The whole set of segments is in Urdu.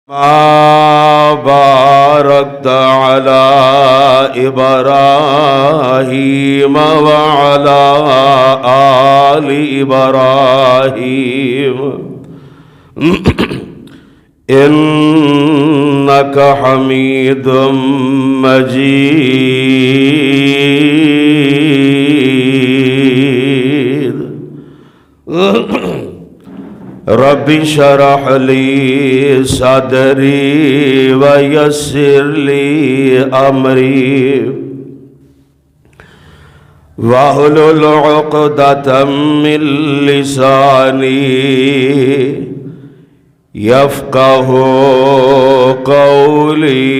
ما باركت على إبراهيم وعلى آل إبراهيم إنك حميد مجيد. رب اشرح لي صدري ويسر لي أمري واحلل عقدة من لساني يفقه قولي.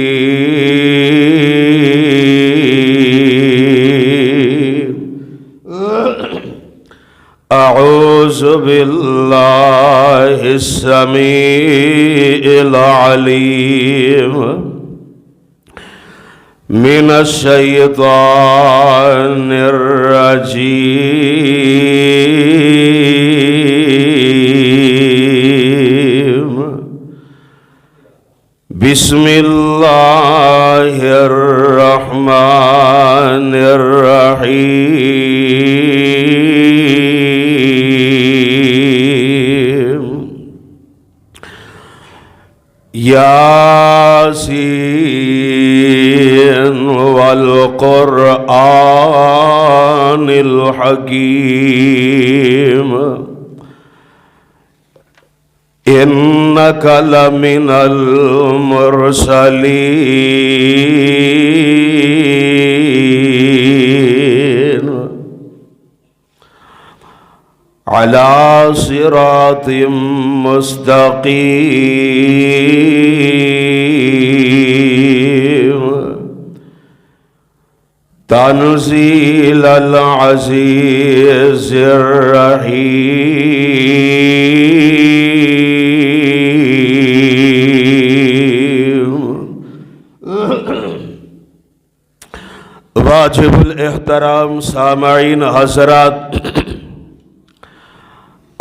أعوذ بالله السميع العليم من الشيطان الرجيم. بسم الله الرحمن الرحيم. ياسين والقرآن الحكيم إنك لمن المرسلين على صراط مستقيم. تنزيل العزيز الرحيم. واجب الاحترام سامعین حضرات،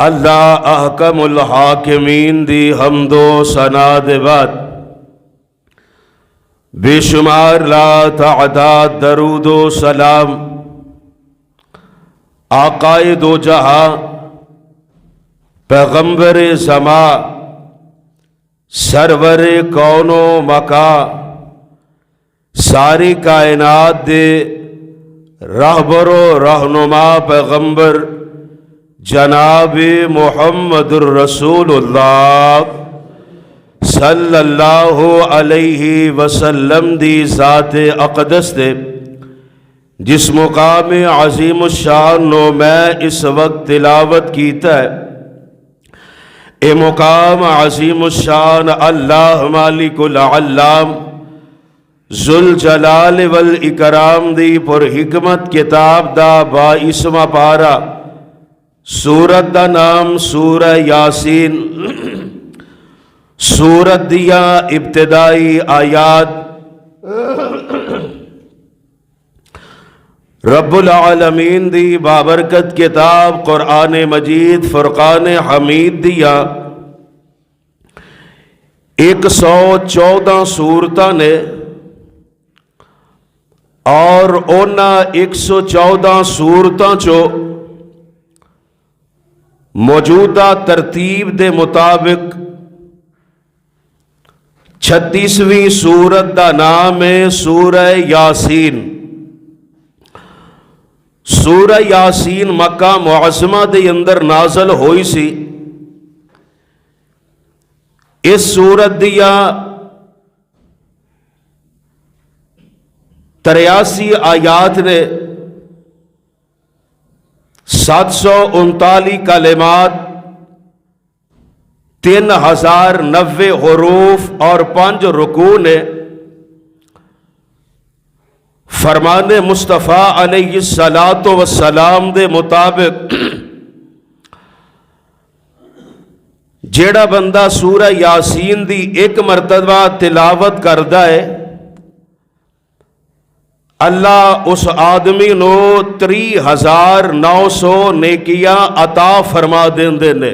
اللہ احکم الحاکمین دی حمد و ثنا دے بعد بے شمار لا تعداد درود و سلام آقائے دو جہاں پیغمبر زماں سرور کون و مکاں ساری کائنات دے رہبر و رہنما پیغمبر جناب محمد الرسول اللہ صلی اللہ علیہ وسلم دی ذات اقدس دے جس مقام عظیم الشان نو میں اس وقت تلاوت کیتا ہے، اے مقام عظیم الشان اللہ مالک العلام ذوالجلال والاکرام دی پر حکمت کتاب دا باعثما پارا سورت دا نام سورہ یاسین. سورت دیا ابتدائی آیات رب العالمین دی بابرکت کتاب قرآن مجید فرقان حمید دیا 114 سورتاں نے اور اونا 114 سورتاں چو موجودہ ترتیب دے مطابق 36ویں سورت دا نام ہے سورہ یاسین. سورہ یاسین مکہ معظمہ دے اندر نازل ہوئی سی. اس سورت دیا 83 آیات نے 739 کلمات 3090 حروف اور 5 رکوع نے. فرمان مصطفیٰ علیہ الصلاۃ والسلام دے مطابق جیڑا بندہ سورہ یاسین دی ایک مرتبہ تلاوت کردا ہے اللہ اس آدمی نو 30,900 نیکیاں عطا فرما دیندے نے.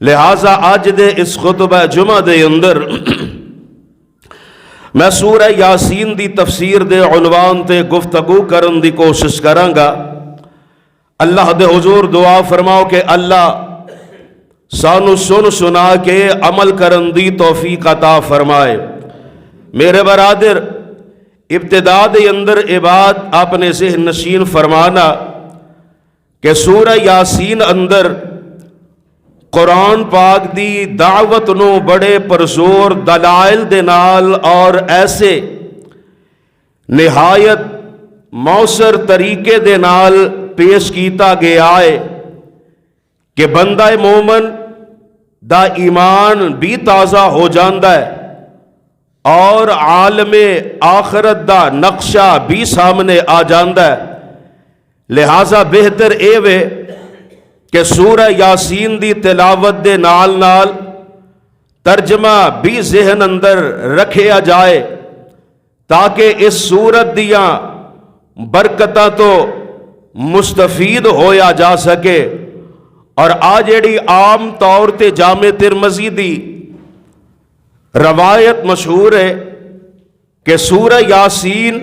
لہٰذا اج دے اس خطبہ جمعہ دے اندر میں سورہ یاسین دی تفسیر دے عنوان تے گفتگو کرن دی کوشش کراں گا۔ اللہ دے حضور دعا فرماؤ کہ اللہ سانو سن سنا کے عمل کرن دی توفیق عطا فرمائے۔ میرے برادر، ابتدا دے اندر عباد آپ نے ذہن نشین فرمانا کہ سورہ یاسین اندر قرآن پاک دی دعوت نو بڑے پرزور دلائل دے نال اور ایسے نہایت موثر طریقے دے نال پیش کیتا گیا ہے کہ بندہ مومن دا ایمان بھی تازہ ہو جاندا ہے اور عالم آخرت دا نقشہ بھی سامنے آ جاندا ہے۔ لہٰذا بہتر اے وے کہ سورہ یاسین دی تلاوت دے نال نال ترجمہ بھی ذہن اندر رکھیا جائے تاکہ اس سورت دیاں برکتاں تو مستفید ہویا جا سکے۔ اور آج جڑی عام طور تے جامع ترمذی دی روایت مشہور ہے کہ سورہ یاسین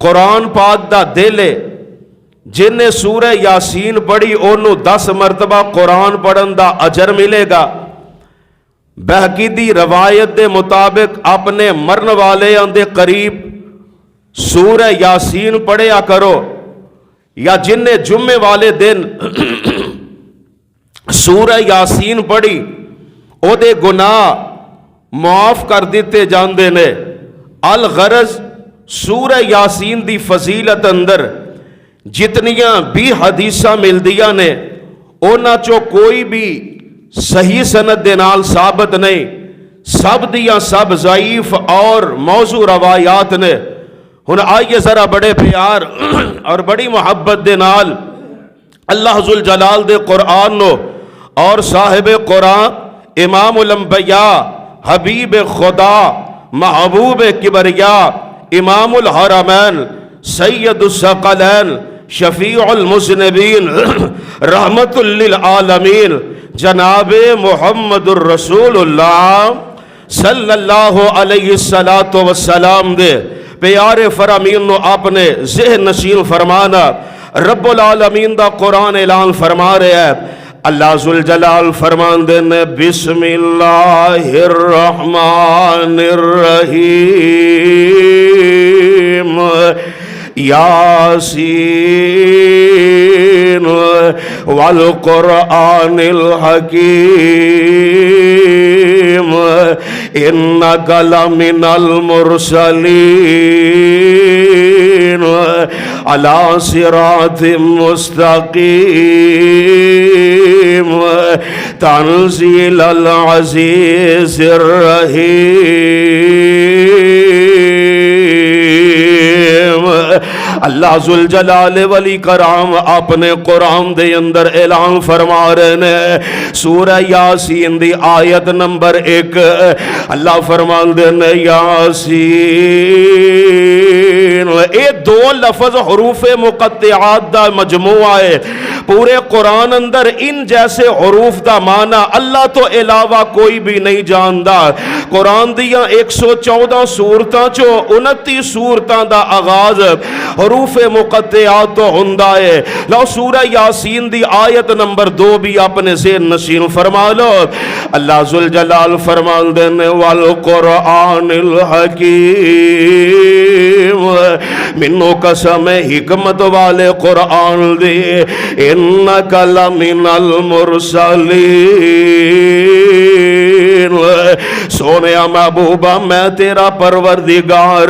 قرآن پاک دا دل ہے، جن نے سورہ یاسین پڑھی انہوں 10 مرتبہ قرآن پڑھن دا اجر ملے گا۔ بہقی دی روایت دے مطابق اپنے مرن والے اندے قریب سورہ یاسین پڑھیا کرو، یا جن نے جمعے والے دن سورہ یاسین پڑھی او دے گناہ معاف کر دیتے جاندے نے۔ الغرض سورہ یاسین دی فضیلت اندر جتنیاں بھی حدیثاں مل دیاں نے اونا چو کوئی بھی صحیح سند دے نال ثابت نہیں، سب دیاں سب ضعیف اور موضوع روایات نے۔ ہن آئیے ذرا بڑے پیار اور بڑی محبت دے نال اللہ ذوالجلال دے قرآن نو اور صاحب قرآن امام الانبیاء حبیب خدا محبوب کبریا امام الحرمین سید الثقلین شفیع المذنبین رحمت للعالمین جناب محمد الرسول اللہ صلی اللہ علیہ السلام دے پیارے فرامین نو آپ نے ذہن نشین فرمانا۔ رب العالمین دا قرآن اعلان فرما رہے ہیں، اللہ ذوالجلال فرمان دے نے بسم اللہ الرحمن الرحیم یاسین والقرآن الحکیم انک لمن المرسلین علی صراط مستقیم تنزیل العزیز الرحیم۔ اللہ ذوالجلال ولی کرام اپنے قرآن دے اندر اعلان فرما رہے ہیں، سورہ یاسین دی آیت نمبر 1 اللہ فرمان دے نے یاسین، اے 2 لفظ حروف مقطعات دا مجموعہ ہے۔ پورے قرآن اندر ان جیسے حروف دا معنی اللہ تو علاوہ کوئی بھی نہیں جاندا۔ قرآن دیاں 114 سورتاں چو 29 سورتاں دا آغاز حروف مقطعات تو ہوندا ہے۔ لو سورہ یاسین دی آیت نمبر 2 بھی اپنے ذہن نشین فرما لو۔ اللہ ذوالجلال فرمان دینے والقرآن الحکیم، منو قسم حکمت والے قرآن دی، انک لمن المرسلین، سونیا محبوبہ میں تیرا پروردگار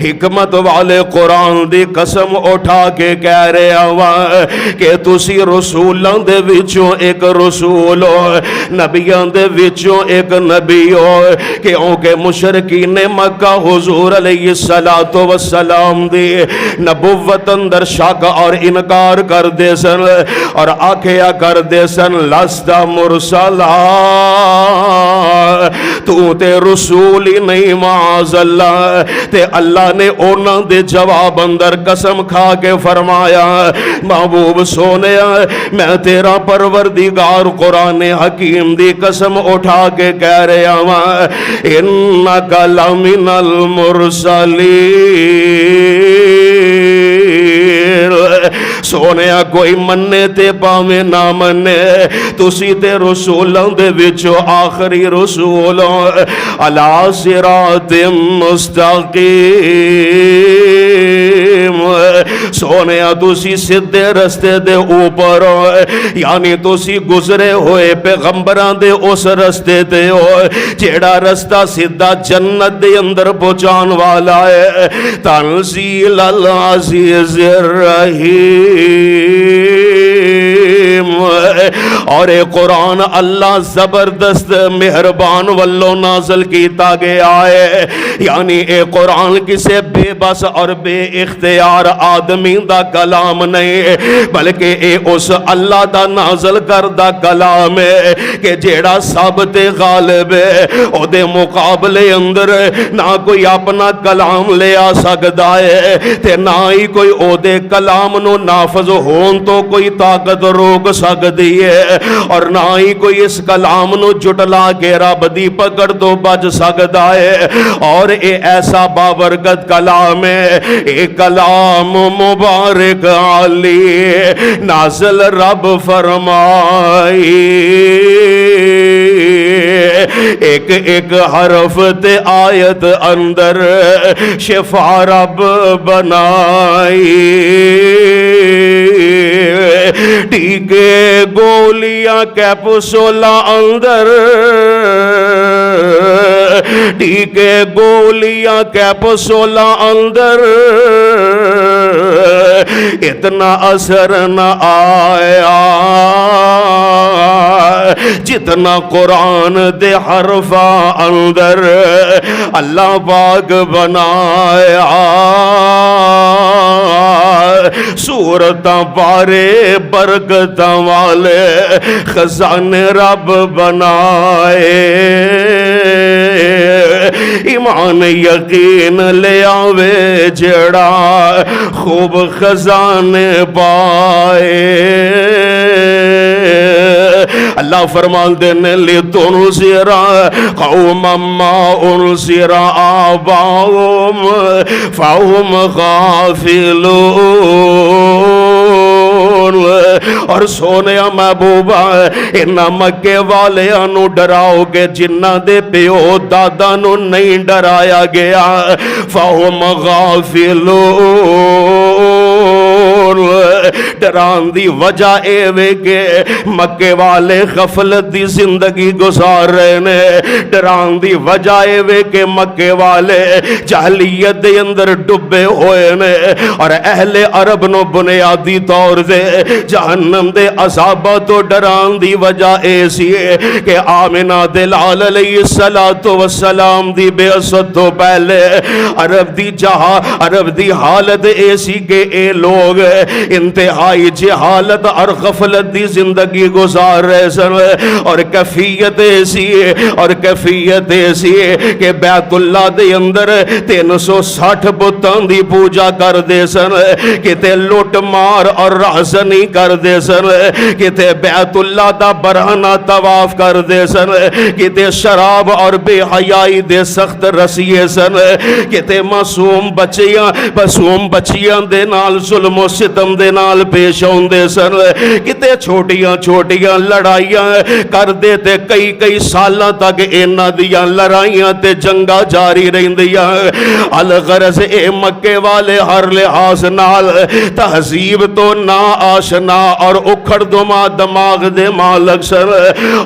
حکمت والے قرآن دی قسم اٹھا کے کہہ رہے ہوا کہ تسی رسولوں دے وچوں ایک رسول ہو، نبیوں دے وچوں ایک نبی ہو، کیونکہ مشرکین مکہ حضور علیہ السلام دی نبوت اندر شک اور انکار کر دے سن اور آکھیا کر دے سن لست مرسلا، تو تو تے رسول ہی نہیں معاذ اللہ۔ تے اللہ نے اونا دے جواب اندر قسم کھا کے فرمایا محبوب سونیا میں تیرا پروردگار قرآن حکیم دی قسم اٹھا کے کہہ رہا ہوں انکا لمن المرسلین۔ سونیا کوئی مننے تے پاوے نہ مننے تسی تے رسولوں دے وچوں آخری رسولوں علی صراط مستقیم۔ سونیا تسی سدھے رستے دے اوپر ہو، یعنی تسی گزرے ہوئے پیغمبران دے اس رستے تے ہو جیڑا رستہ سدھا جنت دے اندر پہنچان والا ہے۔ تنزیل العزیز الرحیم، اور اے قرآن اللہ زبردست مہربان واللو نازل کیتا گیا ہے، یعنی اے قرآن کسے بے بس اور بے اختیار آدمی دا کلام نہیں بلکہ اے اس اللہ دا نازل کردہ کلام ہے کہ جیڑا سب تے غالب ہے۔ او دے مقابلے اندر نہ کوئی اپنا کلام لے آ سکتا ہے تے نہ ہی کوئی او دے کلام نو نافذ ہون تو کوئی طاقت روک سکتی ہے، اور نہ ہی کوئی اس کلام نو جٹلا کے رب دی پکڑ تو بچ سکتا ہے۔ اور اے ایسا بابرکت کلام ہے، اے کلام مبارک علی نازل رب فرمائی ایک ایک حرف تے آیت اندر شفا رب بنائی، ٹیکے گولیاں کیپسولا اندر، ٹیکے گولیاں کیپسولا اندر اتنا اثر نہ آیا جتنا قرآن دے حرفا اندر اللہ پاک بنایا۔ سورتاں پارے برکتاں والے خزانے رب بنائے، ایمان یقین لے آوے جڑا خوب خزانے پائے۔ اللہ فرمان دینے لی تنصر قوما ما انصر آباؤم فهم غافلون۔ اور سونیا محبوبہ انہاں مکے والے انو ڈراؤ گے جنہ دے پیو دادا نو نہیں ڈرایا گیا، فهم غافلون۔ ڈران دی وجہ اے وے کہ مکے والے غفلت دی زندگی گزار رہے نے، ڈران دی وجہ اے وے کہ مکے والے جہلیت دے اندر ڈبے ہوئے نے، اور اہل عرب نو بنیادی طور دے جہنم دے عذابہ تو ڈران دی وجہ ایسی ہے کہ آمنہ دلال علیہ السلام دی بے عصد تو پہلے عرب دی حالت ایسی کہ اے لوگ انتہائی جہالت اور غفلت دی زندگی گزار رہے سن، اور کیفیت ایسی ہے کہ بیت اللہ دے اندر 360 بتاں دی پوجا کر دے سن، کتے لوٹ مار اور رہزنی کر دے سن، کتے بیت اللہ دا برہنہ طواف کر دے سن، کتے شراب اور بے حیائی دے سخت رسیے سن، کتے معصوم بچیاں دے نال ظلم و ستم دے نال پیش ہوندے سن، کتے چھوٹیاں لڑائیاں کر دے تے کئی سالاں تک انہاں دیاں لڑائیاں تے جنگاں جاری رہندیاں۔ الغرض اے مکے والے ہر لحاظ نال تہذیب تو نا آشنا اور اکھڑ دما دماغ دے مالک سن،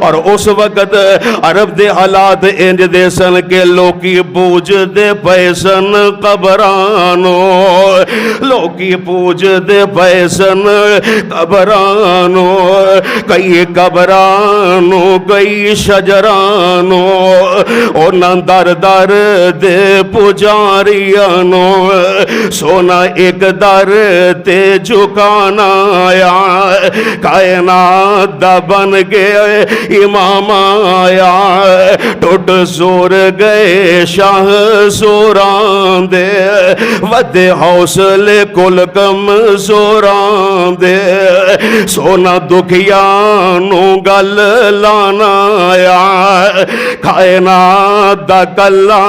اور اس وقت عرب دے حالات انج دے سن کہ لوکی پوج دے پیسن قبرانو، لوکی پوج دے پیسن سن قبرانو کئی قبرانو کئی شجرانو اونا در در دے پجاریانو سونا ایک در تے جھکانا آیا کائنات دا بن گئے امام آیا ٹوٹ زور گئے شاہ زوران دے ود حوصلے کل کم زوران دے سونا دکھیانو گل لانا آیا کائنات دا کلا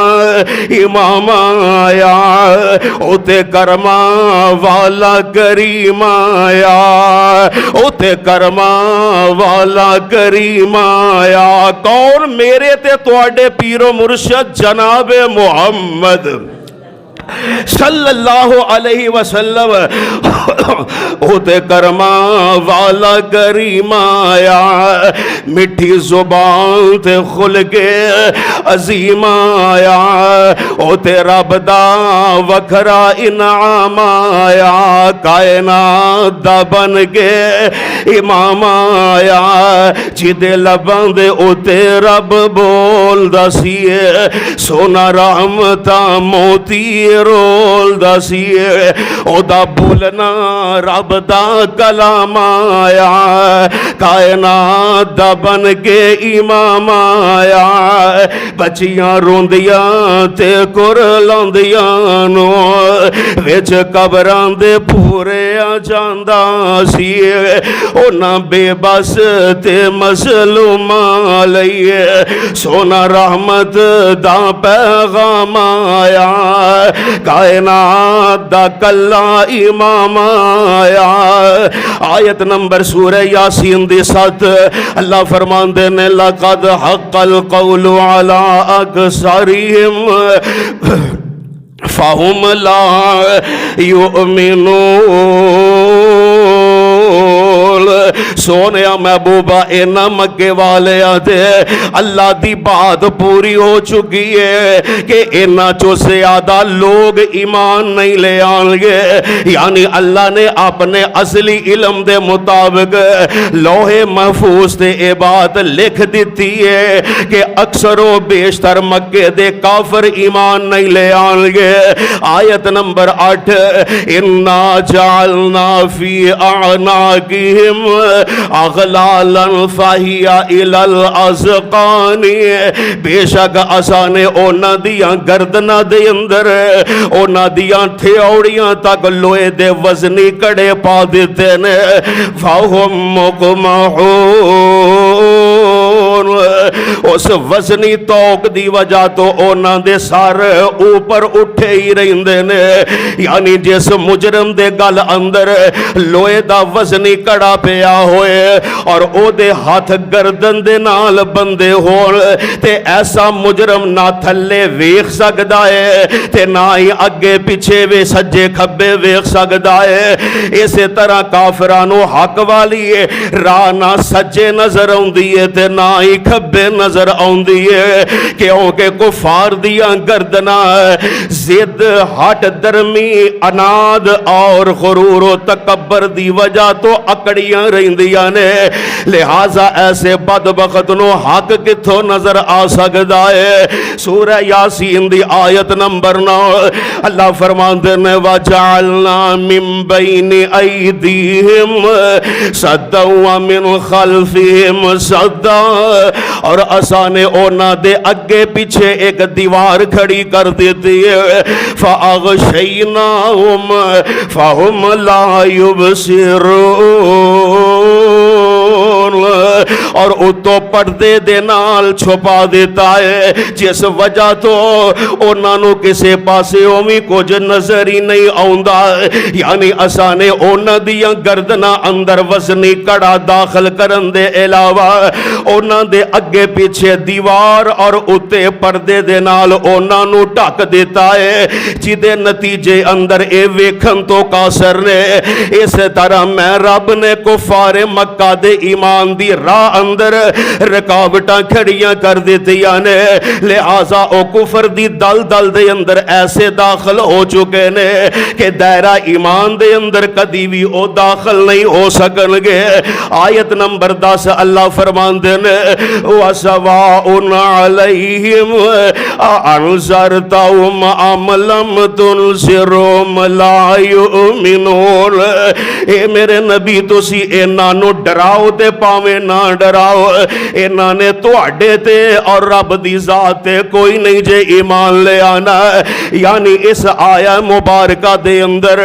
امام آیا اوتے کرما والا کریم آیا اوتے کرما والا کریم آیا کون میرے تے تواڈے پیر و مرشد جناب محمد صلی اللہ علیہ وسلم ہوتے کرما والا کریم آیا مٹھی زبان تے خل کے عظیم آیا ہوتے رب دا وکھرا انعام آیا کائنات دا بن کے امام آیا جدے لبان دے ہوتے رب بول دا سیے سونا رحمتا موتی رول دا سیے او دا بولنا رب دا کلام آیا کائنات دا بن کے امام آیا بچیاں روندیاں تے کرلاندیاں نو وچ قبراں دے پورے آ جاندا سیے او نہ بے بس تے مظلوماں لئیے سونا رحمت دا پیغام آیا کائنات دا کلا امام آیا آیت نمبر سورہ یاسین دی 7 اللہ فرمان دینے لقد حق القول علی اکثرہم فہم لا یؤمنون سونیا محبوبہ اینا مکے والے آتے اللہ دی بات پوری ہو چکی ہے کہ اینا چو زیادہ لوگ ایمان نہیں لے آنگے یعنی اللہ نے اپنے اصلی علم دے مطابق لوح محفوظ تے اے بات لکھ دیتی ہے کہ اکثر و بیشتر مکے دے کافر ایمان نہیں لے آنگے آیت نمبر 8 اِنَّا جَعَلْنَا فِي أَعْنَاقِهِمْ اغلالا فَهِيَ إِلَى الْأَذْقَانِ بے شک آسانے اونا دیاں گردنا دے اندر اونا دیاں تھیوڑیاں تک لوئے دے وزنی کڑے پا دیتے نے فَهُمْ مُقْمَحُونَ اس وزنی توق دی وجہ تو اونا دے سار اوپر اٹھے ہی رہندے نے یعنی جس مجرم دے گل اندر لوئے دا وزنی کڑا پیا ہوئے اور او دے ہاتھ گردن دے نال بندے ہون تے ایسا مجرم نہ تھلے ویخ سکدا ہے تے نہ ہی اگے پیچھے وے سجے کھبے ویخ سکدا ہے اسی طرح کافرانو حق والی راہ نہ سجے نظر آؤندی ہے تے نہ ہی کھبے نظر آؤندی ہے کیونکہ کفار دیاں گردنا زد ہٹ درمی اناد اور غرور و تکبر دی وجہ تو اکڑیاں رہندیاں نے لہذا ایسے بدبخت نو حق کتھو نظر آ سکدا ہے سورہ یاسین دی آیت نمبر 9 اللہ فرماندے نے وَجَعَلْنَا مِن بَيْنِ أَيْدِيهِمْ صَدًّا وَمِنْ خَلْفِهِمْ صَدًّا اور آسانے اونا دے اگے پیچھے ایک دیوار کھڑی کر دیتی ہے فَأَغْشَيْنَاهُمْ فَهُمْ لَا يُبْصِرُونَ اور اتو پردے دے نال چھپا دیتا ہے جس وجہ تو انہوں کسے پاسے اومی کچھ نظر ہی نہیں آؤندا یعنی آسانے اونا دیاں گردنا اندر وزنی کڑا داخل کرن دے علاوہ اونا دے اگے پیچھے دیوار اور اتے پردے دے نال اونا نو ٹاک دیتا ہے جدے نتیجے اندر اے ویکھن تو کاسر نے اس طرح میں رب نے کفار مکہ دے ایمان دی راہ اندر رکاوٹاں کھڑیاں کر دیتیاں نے، لہذا او کفر دی دل دل دے اندر ایسے داخل ہو چکے نے کہ دائرہ ایمان دے اندر کدی بھی او داخل نہیں ہو سکن گے۔ آیت نمبر 10 اللہ فرماندے نے وَسَوَاءٌ عَلَيْهِمْ أَأَنذَرْتَهُمْ أَمْ لَمْ تُنذِرْهُمْ لَا يُؤْمِنُونَ۔ اے میرے نبی تسی انہاں نو ڈراؤ تے پاویں نہ ڈراؤ، انہاں نے تواڈے تے اور رب دی ذات تے کوئی نہیں جے ایمان لے آنا۔ یعنی اس آیہ مبارکہ دے اندر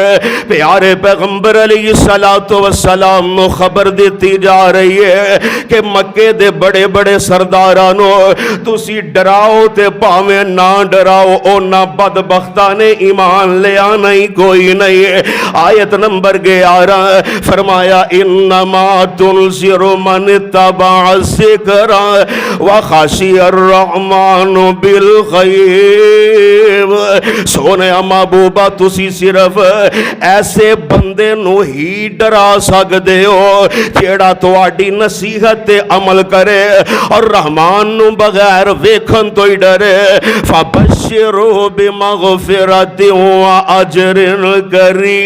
پیارے پیغمبر علیہ السلام نو خبر دیتی جا رہی ہے کہ مکے دے بڑے بڑے سردارانو تسی ڈراؤ تے پاویں نہ ڈراؤ، اونا بدبختاں نے ایمان لے آنا ہی کوئی نہیں۔ آیت نمبر 11 فرمایا انما تنذر من اتبع الذکر وخشی الرحمن بالغیب۔ سونے محبوبہ تسی صرف ایسے بندے نو ہی ڈرا سکدے ہو جیڑا تواڈی نصیحت تے عمل کرے اور رحمان نو بغیر ویکھن تو ہی ڈرے۔ فبشروا بمغفرۃ واجر کریم۔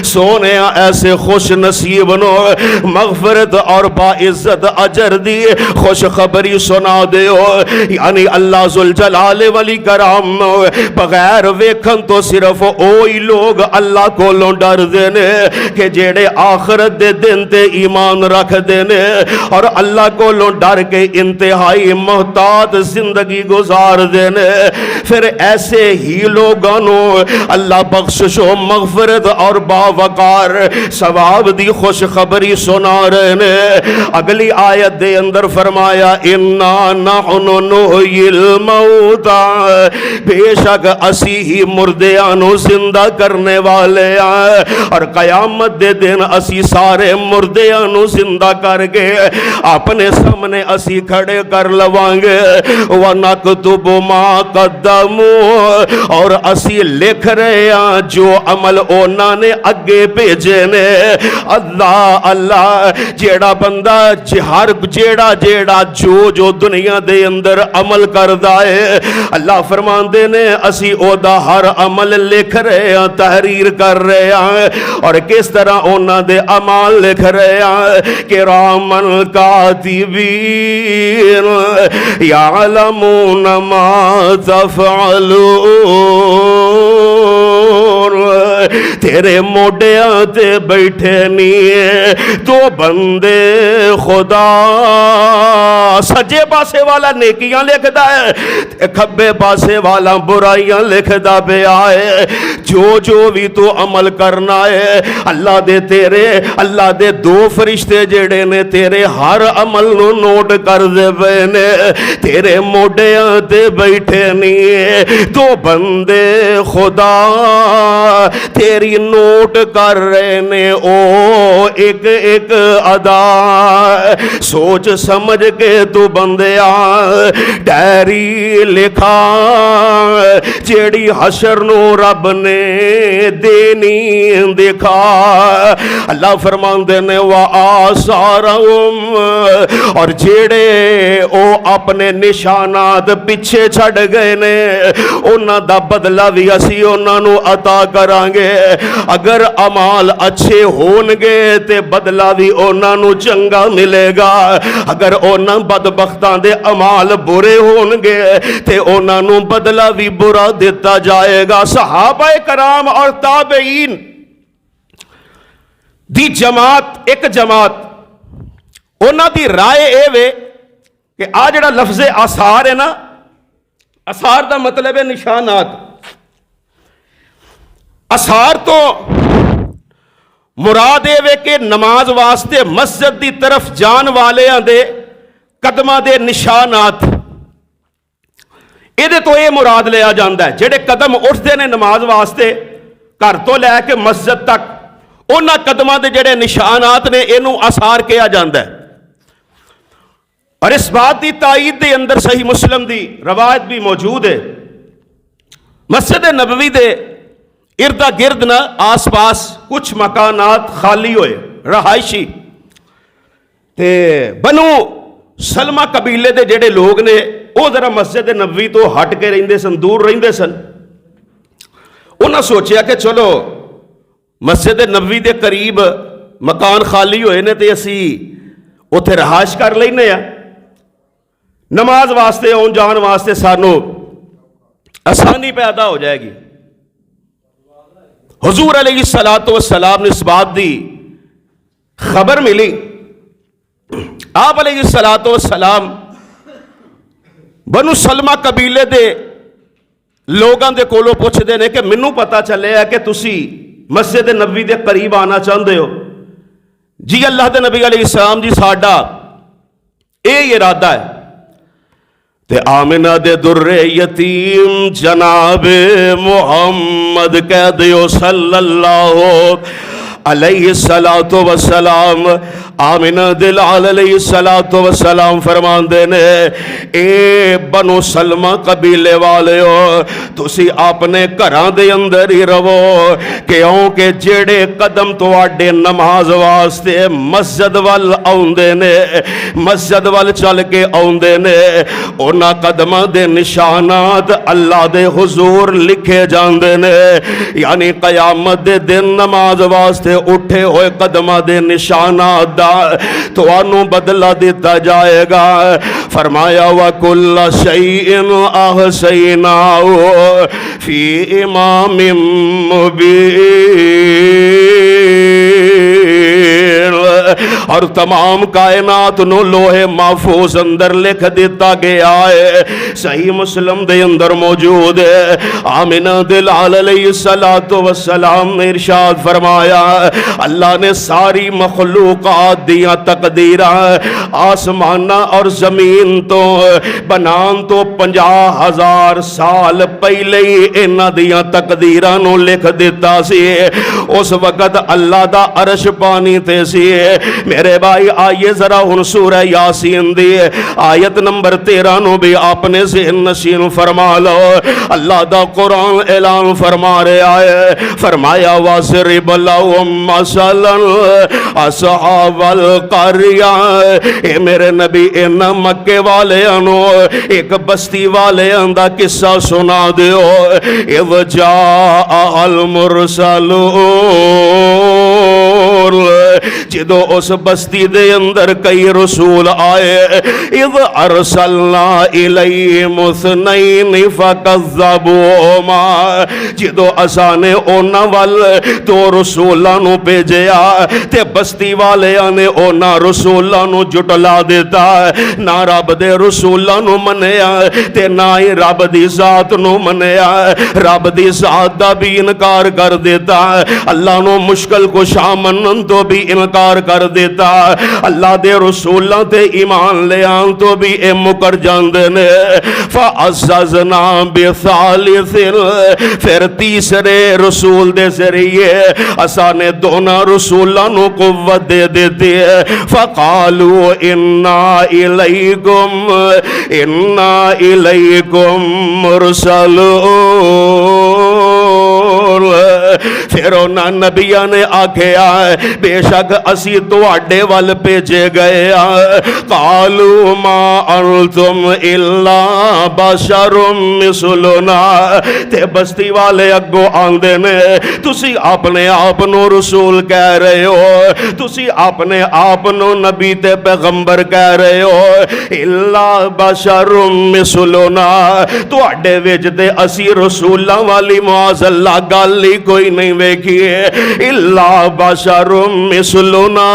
سونے ایسے خوش نصیب نو مغفرت اور باعزت اجر دی خوش خبری سنا دے ہو۔ یعنی اللہ ذوالجلال والاکرام نو بغیر ویکھن تو صرف اوہی لوگ اللہ کولوں ڈر دے نے کہ جیڑے آخرت دے دن تے ایمان رکھ دے نے اور اللہ کولوں ڈر کے انتہائی محتاط زندگی گزار دے نے۔ پھر ایسے ہی لوگاں نو اللہ بخشش و مغفرت اور باوقار ثواب دی خوش خبری سنا رہے نے۔ اگلی آیت دے اندر فرمایا انا نحن نحیی الموتى، بے شک اسی ہی مردیاں نو زندہ کرنے والے ہیں اور قیامت دے دن اسی سارے مردیاں نو زندہ کر کے اپنے سامنے اسی کھڑے کر لواں گے۔ وَنَكْتُبُ مَا قَدَّمُوا، اور اسی لکھ رہے ہیں جو عمل اونا نے اگے بھیجے نے۔ اللہ اللہ جیڑا بندہ جیڑا جو دنیا دے اندر عمل کردا ہے، اللہ فرماندے نے اسی او دا ہر عمل لکھ رہے ہیں، تحریر کر رہے ہیں۔ اور کس طرح اونا دے عمال لکھ رہے ہیں کہ رامن کاتبین یعلمون ما تفعلون۔ تیرے موڈیاں تے بیٹھے نہیں دو بندے خدا، سجے پاسے والا نیکیاں لکھدا ہے، کھبے پاسے والا برائیاں لکھدا پیا ہے۔ جو بھی تو عمل کرنا ہے اللہ دے دو فرشتے جڑے نے تیرے ہر عمل نو نوٹ کر دے پے نے۔ تیرے موڈیاں تے بیٹھے نہیں دو بندے خدا تیری نوٹ کر رہے نے او ایک ایک ادا۔ سوچ سمجھ کے تو بندیا ڈائری لکھا جیڑی حشر نو رب نے دینی دکھا۔ اللہ فرماندے نے وآثارہم، اور جیڑے او اپنے نشانات پیچھے چھڑ گئے نے انہاں دا بدلہ بھی اسی انہاں نو عطا کران گے۔ اگر اعمال اچھے ہون گے تے بدلہ بھی انہاں نو چنگا ملے گا، اگر انہاں بدبختاں دے اعمال برے ہون گے تے انہاں نو بدلہ بھی برا دیتا جائے گا۔ صحابہ کرام اور تابعین دی جماعت ایک جماعت انہاں دی رائے اے وے کہ آ جڑا لفظ آثار ہے نا، آثار دا مطلب ہے نشانات۔ آثار تو مراد اے وے کہ نماز واسطے مسجد دی طرف جان والے دے قدماں دے نشانات، یہ تو یہ مراد لیا جاندہ ہے جڑے قدم اٹھتے نے نماز واسطے گھر تو لے کے مسجد تک، انہاں قدماں دے جڑے نشانات نے انہوں آثار کیا جاندہ ہے۔ اور اس بات دی تائید دے اندر صحیح مسلم دی روایت بھی موجود ہے، مسجد نبوی دے ارد گرد نہ آس پاس کچھ مکانات خالی ہوئے، رہائشی تے بنو سلمہ قبیلے دے جڑے لوگ نے وہ ذرا مسجد نبوی تو ہٹ کے رہندے سن، دور رہندے سن. انہاں سوچیا کہ چلو مسجد نبوی دے قریب مکان خالی ہوئے نے تے اسی اتھے رہائش کر لینے ہیں، نماز واسطے آن جان واسطے سانو آسانی پیدا ہو جائے گی. حضور علیہ السلام نے اس بات دی خبر ملی. آپ علیہ السلام بنو سلمہ قبیلے دے لوگاں دے کولوں پوچھتے ہیں کہ مینوں پتا چلے ہے کہ تسی مسجد نبوی دے قریب آنا چاہتے ہو. جی اللہ دے نبی علیہ السلام جی ساڈا یہ ارادہ ہے. تے آمنہ دے در یتیم جناب محمد کہہ دیو صلی اللہ علیہ السلام. آمنہ دلال علیہ السلام فرمان دینے اے بنو سلمہ قبیلے والے ہو تسی اپنے گھراں دے اندر ہی رہو کیونکہ جڑے قدم تواڈے نماز واسطے مسجد وال آوندے نے مسجد وال چل کے آوندے نے انہاں قدماں دے نشانات اللہ دے حضور لکھے جاندے نے. یعنی قیامت دے دن نماز واسطے اٹھے ہوئے قدماں دے نشانات تو انو بدلہ دیتا جائے گا. فرمایا وَكُلَّ شَيْءٍ أَحْصَيْنَاهُ فِي إِمَامٍ مُبِينٍ. اور تمام کائنات نو لوہے محفوظ اندر لکھ دیتا گیا ہے. صحیح مسلم دے اندر موجود ہے. آمنہ دلال علیہ السلام نے ارشاد فرمایا اللہ نے ساری مخلوقات دیاں تقدیرہ آسمانہ اور زمین تو بنان تو 50,000 سال پہلے ہی انہ دیاں تقدیرہ نو لکھ دیتا سی. اس وقت اللہ دا عرش پانی تے سی. میرے بھائی آئیے ذرا ہن سورہ یاسین دی آیت نمبر 13 نو بھی آپ نے ذہن نشین فرما لو. اللہ دا قرآن اعلان فرما رہا ہے. فرمایا وَاضْرِبْ لَهُم مَّثَلًا اصحاب القریہ. اے میرے نبی ان مکے والے انو ایک بستی والے اندہ قصہ سنا دیو. اذ جاء المرسلون جدو اس بستی دے اندر کئی رسول آئے. اذ ارسلنا الیہم اثنین فکذبوہما جدو اسانے اونا وال تو رسولانو بھیجیا تے بستی والے آنے اونا رسولانو جٹلا دیتا. نہ رب دے رسولانو منیا تے نہ ہی رب دی ذات نو منیا. رب دی ذات دا بھی انکار کر دیتا. اللہ نو مشکل کو شامن تو بھی انکار کر دیتا. اللہ دے رسولہ تے ایمان لے آن تو بھی اے مکر جاندے نے. فَعَزَّزْنَا بِثَالِثٍ پھر تیسرے رسول دے ذریعے اسانے دونا رسولہ نو قوت دے دیتی ہے. فَقَالُوا إِنَّا إِلَيْكُمْ مُرْسَلُونَ. پھر انہاں نبیاں نے آکھیا بے شک اسی تواڈے ول بھیجے گئے. قالوا ما انتم الا بشر مثلنا. تے بستی والے اگوں آندے نے تسی اپنے آپ نو رسول کہہ رہے ہو, تسی اپنے آپ نو نبی تے پیغمبر کہہ رہے ہو. الا بشر مثلنا تواڈے وچ تے اسی رسولاں والی معاذ اللہ گل ہی کوئی نہیں ویکھیے. الا بشر مثلنا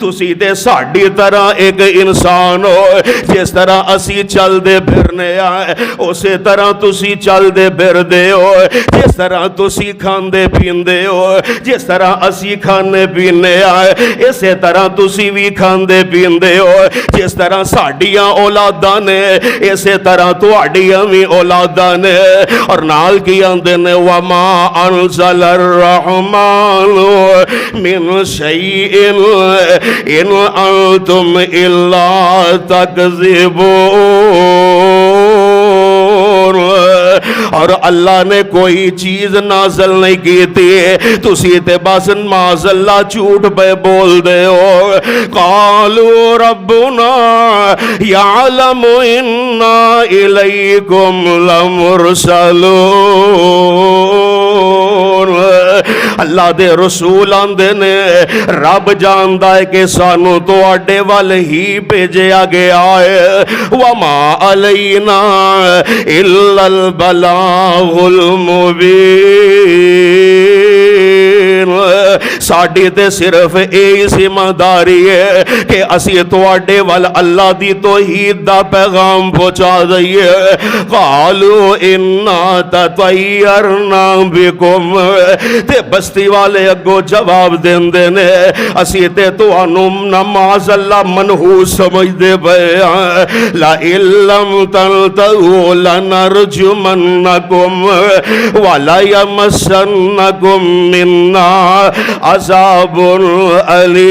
تسی تے ساڈی طرح ایک انسان ہو. جس طرح اسی چل دے پھرنے آئے اسی طرح تسی چل دے پھر دے ہو. جس طرح تسی کھاندے پیندے ہو جس طرح اسی کھانے پینے آئے اسی طرح تسی بھی کھاندے پیندے ہو. جس طرح ساڈیاں اولاداں نے اسی طرح تواڈیاں بھی اولاداں نے. اور نال کی آندے نے وما انزل الرحمن من شیء ان انتم الا تکذبون. اور اللہ نے کوئی چیز نازل نہیں کی تھی، تسی تے بس معاذ اللہ جھوٹ پہ بول دے ہو۔ قالوا ربنا یعلم انا الیکم لمرسلون، اللہ دے رسول آندے نے رب جاندا ہے کہ سانو تواڈے ول ہی بھیجیا گیا ہے، وما علینا الا البلاغ المبین، ساڈی تے صرف یہی ذمہ داری ہے کہ اسی تواڈے ول اللہ دی توحید دا پیغام پہنچا دئیے۔ قالوا انا تطیرنا بکم، تے بستی والے اگو جواب دیندے نے اسی تے تانوں نماز اللہ منحوس سمجھ دے پئے ہاں، لئن لم تنتہوا لنرجمنکم ولیمسنکم منا عذاب علیم،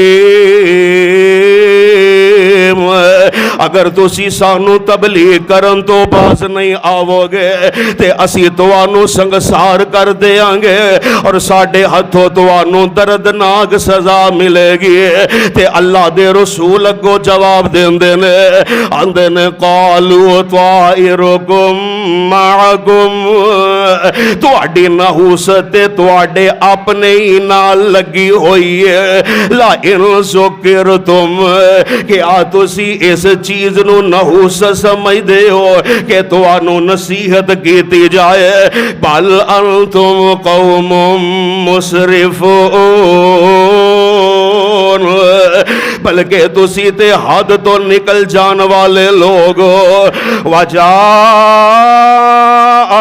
اگر تسی سانو تبلیغ کرن تو باز نہیں آو گے تے اسی توانو سنگسار کر دیاں گے اور ساڈے ہتھوں توانو دردناک سزا ملے گی۔ تے اللہ دے رسول اگو جواب دیندے نے آندے نے قالوا طائرکم معکم، تواڈی نحوست تواڈے اپنے ہی نال لگی ہوئی ہے، لئن ذکرتم، کہ تسی اس چیز نو نحوست سمجھ دے ہو کہ توانو نصیحت کیتی جائے، بل انتم قوم مسرفون، بلکہ تسی تے حد تو نکل جان والے لوگ ہو۔ وجاء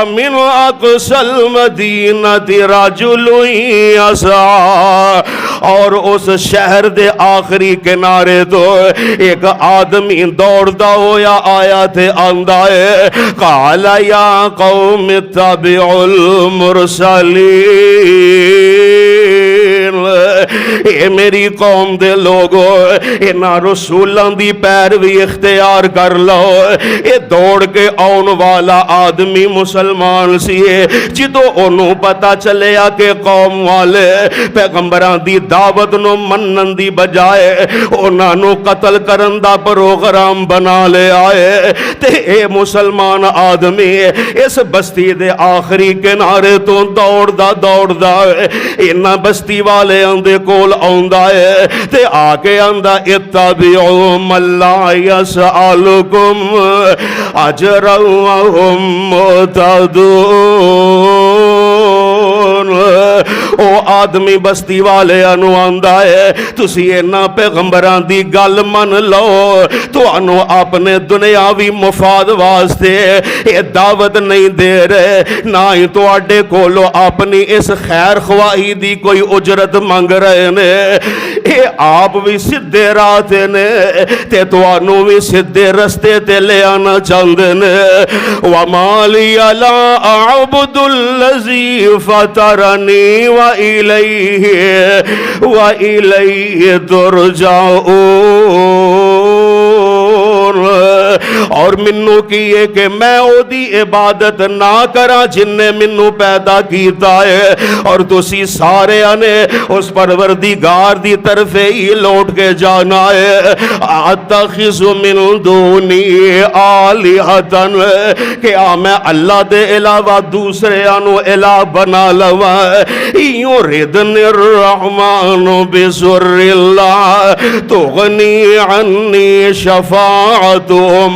من اقصى المدینۃ رجل یسعی، اور اس شہر دے آخری کنارے تو ایک آدمی دوڑدا ہویا آیا تھے، آندا ہے قال یا قوم اتبعوا المرسلین، اے میری قوم دے لوگو انہاں رسولاں دی پیروی اختیار کر لو۔ اے دوڑ کے آن والا آدمی مسلمان سی، جدو انہوں پتا چلیا کہ قوم والے پیغمبران دی دعوت نو منن دی بجائے انہاں نو قتل کرن دا پروگرام بنا لے آئے، تے اے مسلمان آدمی اس بستی دے آخری کنارے تو دوڑدا انہاں بستی والے اندے کول آندا ہے تے آ کے آندا اتبعوا من لا یسألکم اجرا وہم مہتدون، او آدمی بستی والے انو آندا ہے تسی اینا پیغمبران دی گل من لو، تو انو اپنے دنیاوی مفاد واسطے یہ دعوت نہیں دے رہے، نہ ہی تو آڈے کولو اپنی اس خیر خواہی دی کوئی اجرت مانگ رہے نے، اے آپ بھی سدھے راتے نے تے تو انو بھی سدھے رستے تے لے آنا چاندے نے۔ وَمَا لِيَ لَا أَعْبُدُ الَّذِي فَطَرَنِي وَإِلَيْهِ تُرْجَعُونَ، اور منو کیے کہ میں او دی عبادت نہ کرا جن نے منو پیدا کیتا ہے، اور تسی سارے آنے اس پروردگار دی طرف ہی لوٹ کے جانا ہے۔ اتخذ من دونی آلہتن، کہ میں اللہ دے علاوہ دوسرے آنو الہ بنا لوا، یردن الرحمن بسر اللہ تغنی عنی شفاعتهم،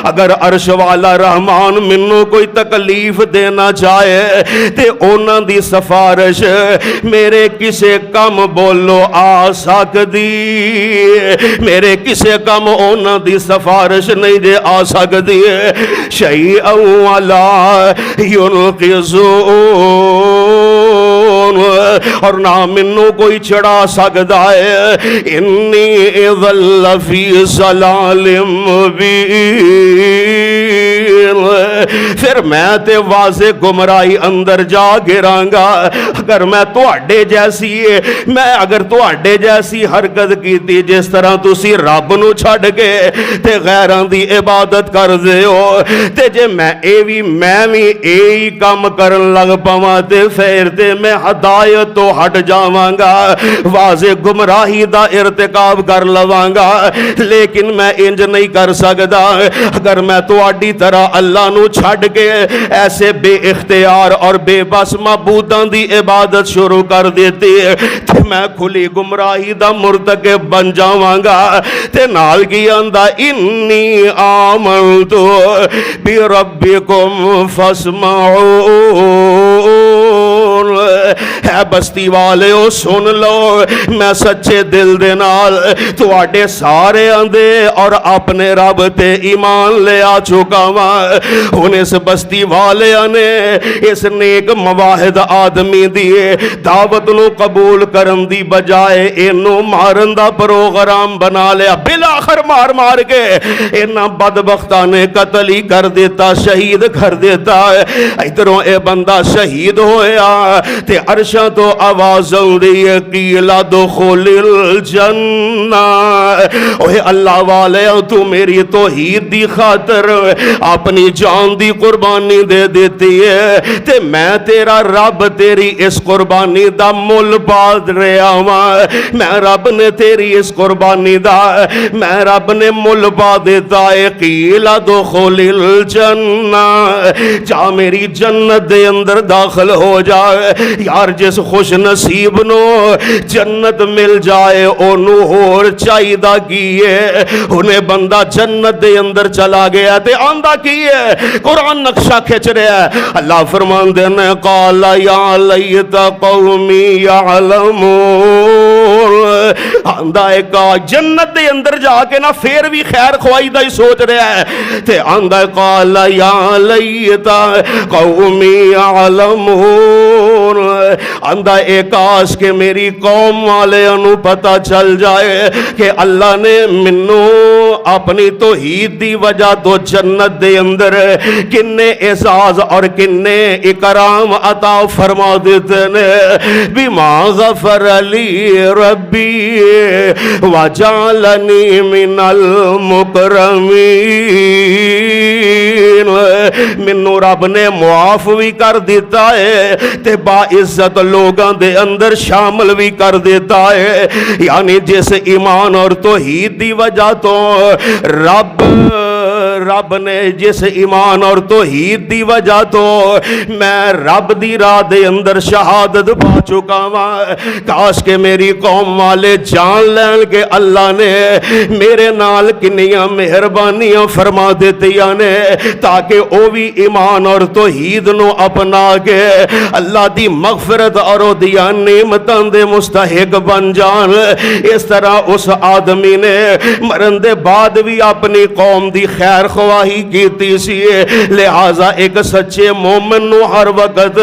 اگر عرش والا رحمان منو کوئی تکلیف دینا چاہے تے اونا دی سفارش میرے کسے کم بولو آ سکدی، میرے کسے کم اونا دی سفارش نہیں دے آ سکدی، شیئا ولا ینقذون، اور نہ منو کوئی چڑھا سکتا ہے، انی اذل فی ضلال مبین، پھر میں تے واضح گمراہی اندر جا گراں گا۔ اگر میں تواڈے جیسی اگر تواڈے جیسی حرکت کیتی جس طرح تسی رب نو چھڈ کے تے غیراں دی عبادت کر دے ہو، تے جے میں بھی اے کام کرن لگ پواں تے پھر تے میں ہدایت تو ہٹ جاواں گا، واضح گمراہی دا ارتکاب کر لواں گا۔ لیکن میں انج نہیں کر سکدا۔ اگر میں تواڈی طرح اللہ نو چھڈ کے ایسے بے اختیار اور بے بس معبوداں دی عبادت شروع کر دیتی تے میں کھلی گمراہی دا مرتکب بن جاواں گا۔ تے نال کی آندا انی آمنت بربکم فاسمعون۔ اے بستی والے او سن لو، میں سچے دل دے نال تواڈے سارے اندے اور اپنے رب تے ایمان لے آ چکا واں۔ ہن اس بستی والے نے اس نیک مواحد آدمی دی دعوت نو قبول کرن دی بجائے اینو مارن دا پروگرام بنا لیا۔ بالآخر مار کے انہاں بدبختاں نے قتل ہی کر دیتا، شہید کر دیتا۔ ادھروں اے بندہ شہید ہویا تے عرشاں تو آواز آؤندی ہے قیلا دخول الجنہ۔ اوہ اللہ والے تو میری توحید دی خاطر اپنی جان دی قربانی دے دیتی ہے تے میں تیرا رب تیری اس قربانی دا مل پا رہا ہوں۔ میں رب نے تیری اس قربانی دا میں رب نے مل پا دیتا ہے۔ قیلا دخول الجنہ، جا میری جنت دے اندر داخل ہو جائے۔ یار جس خوش نصیب نو جنت مل جائے اونوں ہور چاہیدا کی ہے؟ انہیں بندہ جنت دے اندر چلا گیا تے آندا کی ہے؟ قرآن نقشہ کھچ رہا ہے۔ اللہ فرماندے نے قال یا لیت قومی یعلمون، آندا ہے کہ جنت دے اندر جا کے نہ پھر بھی خیر خواہی دا ہی سوچ رہا ہے تے آندا ہے قال یا لیت قومی یعلمون، آندا اے کاش کہ میری قوم والے انو پتہ چل جائے کہ اللہ نے منو اپنی توحید دی وجہ تو جنت دے اندر کنے اعزاز اور کنے اکرام عطا فرما دیتے نے۔ بما غفر لی ربی وجعلنی من المکرمین، منو رب نے معاف بھی کر دیتا ہے تے باعزت لوگاں دے اندر شامل بھی کر دیتا ہے۔ یعنی جس ایمان اور توحید دی وجہ تو رب نے جس ایمان اور توحید دی وجہ تو میں رب دی راہ دے اندر شہادت پا چکا ہوں، کاش کہ میری قوم والے جان لین کے اللہ نے میرے نال کنیاں مہربانیاں فرما دیتیاں نے تاکہ او بھی ایمان اور توحید نو اپنا کے اللہ دی مغفرت اور دیا نعمتاں دے مستحق بن جان۔ اس طرح اس آدمی نے مرن دے بعد بھی اپنی قوم دی خیر خواہی کیتی سی، لہذا ایک سچے مومن نو ہر وقت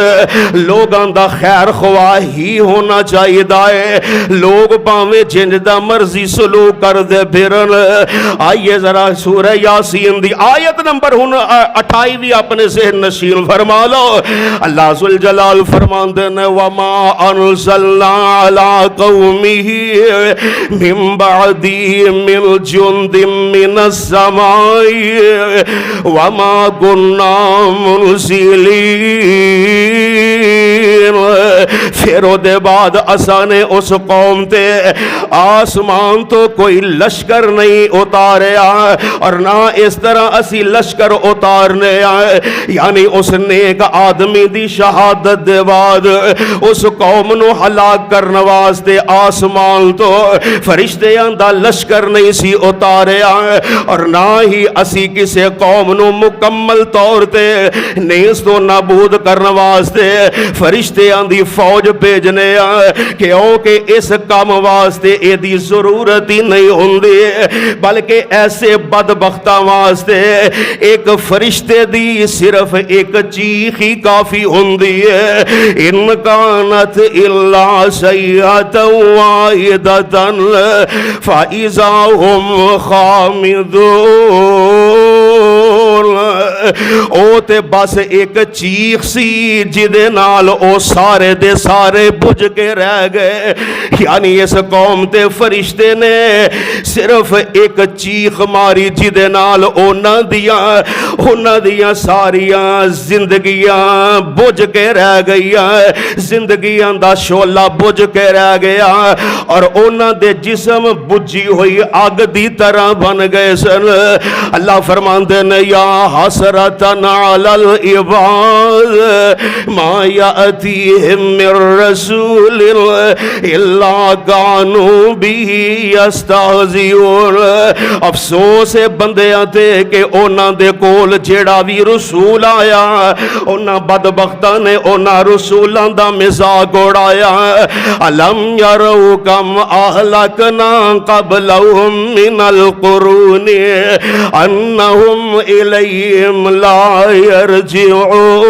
لوگاں دا خیر خواہی ہونا چاہیے دائے، لوگ پاویں جنج دا مرضی سلوک کر دے پھرن۔ آئیے ذرا سورہ یاسین دی آیت نمبر 28 بھی اپنے ذہن نشین فرما لو۔ اللہ ذوالجلال فرماندے نے وما انزلنا علی قومہ من بعدی من جند من السماء وما كنا منزلین، پھر او دے بعد اساں نے اس قوم تے آسمان تو کوئی لشکر نہیں اتاریا اور نہ اس طرح اسی لشکر اتارنے آئے۔ یعنی اس نیک آدمی دی شہادت دے بعد اس قوم نو ہلاک کرنے واسطے آسمان تو فرشتیاں دا لشکر نہیں سی اتاریا اور نہ ہی اسی کسے قوم نو مکمل طور تے نیست و نابود کرنے واسطے فرشتیاں دی فوج بھیجنے کہ اس کام واسطے اے دی ضرورت ہی نہیں ہوندی، بلکہ ایسے بدبختاں واسطے ایک فرشتے دی صرف ایک چیخ ہی کافی ہوندی ہے۔ ان کانت الا سیئۃ واحدۃ فاذا هم خامدون، او تے بس ایک چیخ سی جدے نال او سارے دے سارے بجھ کے رہ گئے. یعنی اس قوم تے فرشتے نے صرف ایک چیخ ماری جدے نال اونا دیاں ساریاں زندگیاں بجھ کے رہ گئیاں, زندگیاں دا شعلہ بجھ کے رہ گیا اور اونا دے جسم بجھی ہوئی آگ دی طرح بن گئے سن. اللہ فرماندے نے یا حسرتن علی العباد ما یأتیہم من رسول الا کانوا بہ یستہزئون. افسوس ہے بندیاں تے کہ اونا دے کول جیڑا بھی رسول آیا اونا بدبختاں نے اونا رسولاں دا مزاق اڑایا. الم یرو کم اہلکنا قبلہم من القرون انہم الیہم لا یرجعون.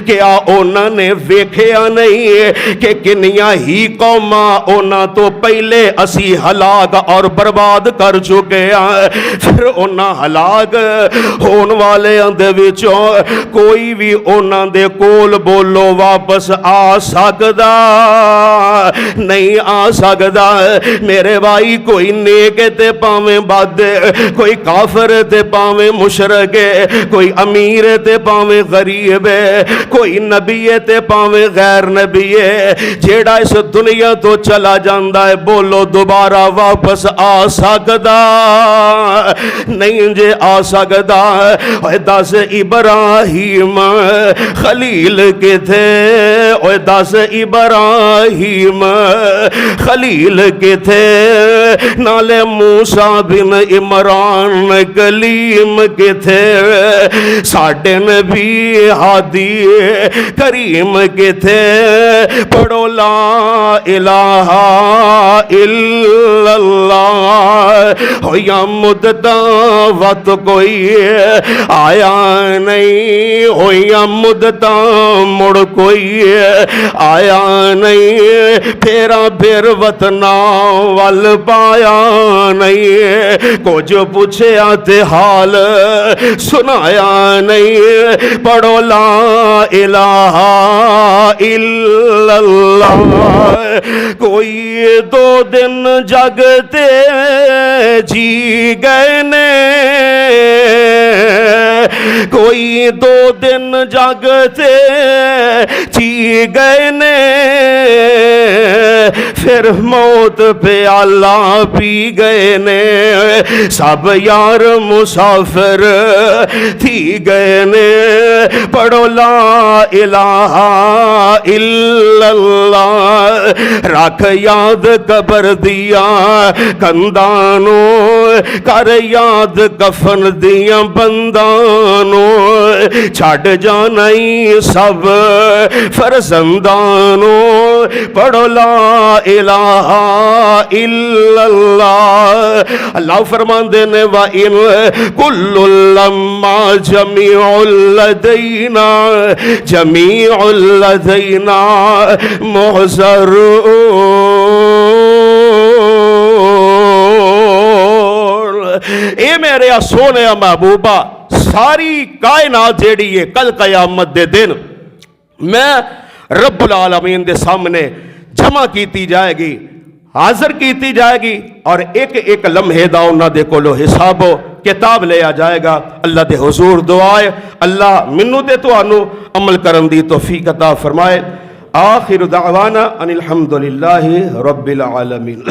کیا اونا نے ویکھیا نہیں کہ کنیاں ہی قوماں اونا تو پہلے اسی ہلاک اور برباد کر چکے ہیں, پھر اونا ہلاک ہون والے اندے وچوں کوئی بھی اونا دے کول بولو واپس آ سکدا نہیں آ سکدا. میرے بھائی کوئی نیک تے پاویں بد, کوئی کافر تے پاویں مشرک, کوئی امیر تے پاویں غریب, کوئی نبی تے پاویں غیر نبی, جیڑا اس دنیا تو چلا جاندا ہے بولو دوبارہ واپس آ سکدا نہیں جے آ سکدا. اوے دس ابراہیم خلیل کے تھے, اوے دس ابراہیم خلیل کے تھے, نالے موسیٰ بن عمران کلیم کے تھے, ساڈے نبی ہادی کریم کے تھے. پڑھو لا الہ الا اللہ. ہو یا مدتاں وقت کوئی آیا نہیں, ہو یا مدتاں مڑ کوئی آیا نہیں, پھیرا پھر وطنا وال پایا نہیں, کچھ پوچھیا تے حال سنایا نہیں. پڑھو لا الہ الا اللہ. کوئی دو دن جگتے جی گئے نے, کوئی دو دن جگتے جی گئے نے, پھر موت پیالہ پی گئے نے, سب یار مسافر تھی گئے نے. پڑھو لا الہ الا اللہ. رکھ یاد قبر دیا کندانو, کر یاد کفن دیا بندانو, چھڑ جانائی سب فرزندانو. پڑھو لا الہ الا اللہ. اللہ فرماندے نے وَإِن كُلٌّ لَمَّا جَمِيعٌ لَدَيْنَا جَمِيعٌ لَدَيْنَا مُحْضَرُونَ. اے میرے سونے محبوبہ, ساری کائنات جیڑی ہے کل قیامت دے دن میں رب العالمین دے سامنے جمع کیتی جائے گی, حاضر کیتی جائے گی, اور ایک ایک لمحے دا انہاں دے کولو حساب و کتاب لیا جائے گا. اللہ دے حضور دعائے اللہ منو تے توانو عمل کرن دی توفیق عطا فرمائے. آخر دعوانا ان الحمدللہ رب العالمین.